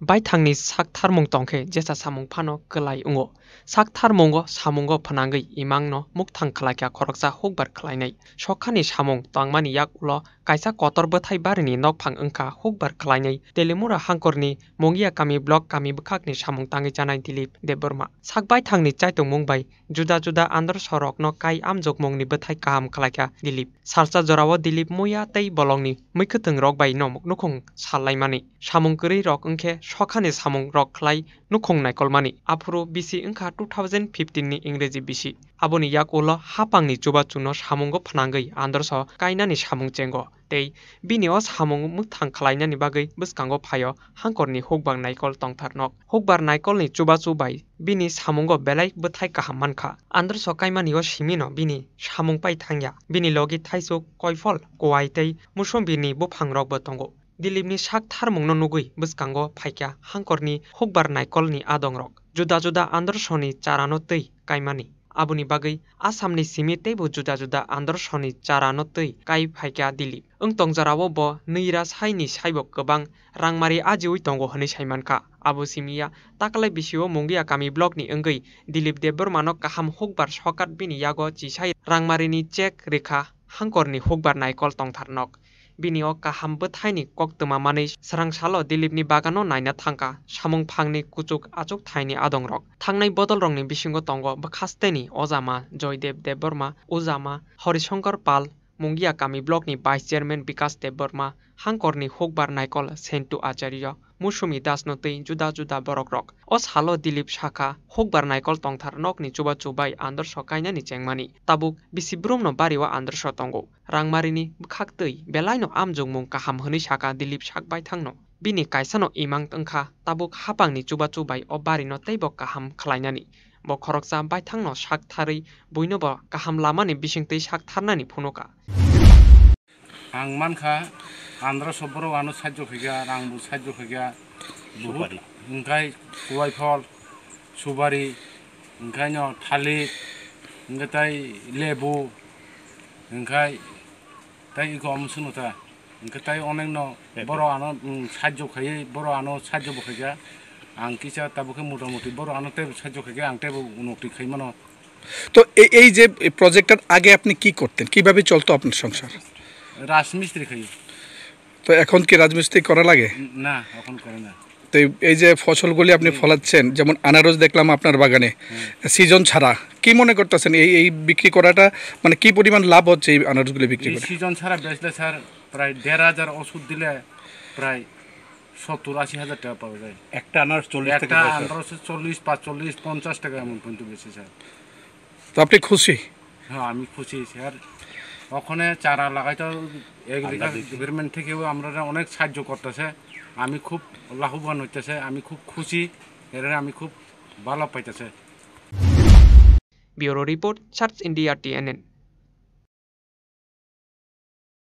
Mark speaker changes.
Speaker 1: bai thangni sak tharmung tongkhe jesa samung phano kelai ungo sak tharmungo samungo phanangui imangno mukthang khlaikya khoroksa hukbar khlainai sokhani samung tangmani yak ulo kaisa kotor bwthai barini nokphang wngkha hukbar khlainai telimura hangkorni mongia kami block kami bkhakni samung tangi janai Dilip Debbarma sakbai thangni chaitung mungbai juda juda andhra sorokno kai amjok mungni bwthai kaham khlaikya Dilip salsa jorao Dilip muya tei bolongni muikhwtwng rok bai nomuk nukhung sallaimani samung kwrwi rok wngkhe sokhani samung rok khlai nukhung naikolmani afuru bisi wngkha 2015 ni ingreji bisi aboni yak ulo hapangni chubachu no samungo phanangui andhra kainani samung chengo tei bini o samung muthang khlainani bagui bwskango phaio hangkorni hukbar naikol tongtharnok hukbar naikolni chubachu bai bini samungo belai bwthai kaham mankha andhra kaimani o simino bini samung pai thangya bini logi thaisuk koifol kowai tei musombini buphangrok bo tongo Dilipni sak tharmungno nugui bwskango phaikya hangkorni hukbar naikolni adongrok juda juda andhra charano tei kaimani aboni bagui Assamni simi teibo juda juda andhra charano tei kai phaikya Dilip wngtongjarao bo neira saini saibo kwbang rangmari ajiwi tongo hwnwi saimankha abo simia taklai bisio mongia kami block ni wngui Dilip Debbarma no kaham hukbar sokat bini yago chisai rangmarini check rekha hangkorni hukbar naikol tongtharnok bini o kaham bwthaini koktwma manui srangsalo Dilipni bagano naina thangka samung phangni kuchuk achuk thaini adongrok thangnai bodolrokni bisingo tongo bkhasteni Ojama Joydev Debbarma Ujama Horishankar Pal mongia kami block ni vice chairman Bikas Debbarma hangkorni hukbar naikol Sentu Acharya Musumi Dasno tei juda juda borokrok o salo Dilip Shaka hukbar naikol tongthar nokni chubachu bai andhra kainani chengmani tabuk bisibrumno bariwa andhra tongo rangmarini bkhaktui belaino amjongmung kaham hwnwi saka Dilip sakbai thangno bini kaisano imang tongkha tabuk hapangni chubachu bai o barino teibo kaham khlainani bo khoroksa baithangno sak tharwi buinobo kaham lamani bisingtwi sak tharnani phunuka
Speaker 2: ang mankha andhra soboro ano sajjo khaiga rangbu sajjo khaiga बहुत ओंखाय कुवाइफल सुबारि ओंखाय न थालिर ओंखाय ताय लेबु ओंखाय ताय eco अमसुनता ओंखाय ताय अनेक न बरो आनो साज्य खायै बरो आनो साज्य बखायगा आं किसा ताबुखे मोटामुटी बरो आनो ते साज्य खायगा आं तेबो उनक्ति खायमानो
Speaker 3: তো এই যে প্রজেক্টটার আগে আপনি কি করতেন কিভাবে চলতো আপনার সংসার
Speaker 2: রাজমিস্ত্রি খাই
Speaker 3: তো এখন কি রাজমিস্ত্রি করা লাগে
Speaker 2: না এখন করে না
Speaker 3: তো এই যে ফসলগুলি আপনি ফলাচ্ছেন যেমন আনারস দেখলাম আপনার বাগানে সিজন ছাড়া কি মনে করতেছেন এই বিক্রি করাটা মানে কি পরিমাণ লাভ হচ্ছে এই আনারসগুলি বিক্রি করে
Speaker 2: সিজন ছাড়া বেচলে স্যার প্রায় ১৫০০ ওষুধ দিলে প্রায় ৭০-৮০ হাজার টাকা পাওয়া যায়
Speaker 4: একটা আনারস ৪০ টাকা
Speaker 2: একটা আনারস ৪০ ৪৫ ৫০ টাকা এমন পর্যন্ত বেশি স্যার
Speaker 3: তো আপনি খুশি
Speaker 2: হ্যাঁ আমি খুশি স্যার ওখানে চারা লাগাইতে এগ্রিকালচার গভর্নমেন্ট থেকেও আমরা অনেক সাহায্য করতেছে আমি খুব লাভবান হইতেছে আমি খুব খুশি এর আমি খুব ভালো পাইতেছে
Speaker 1: bureau report search India TNN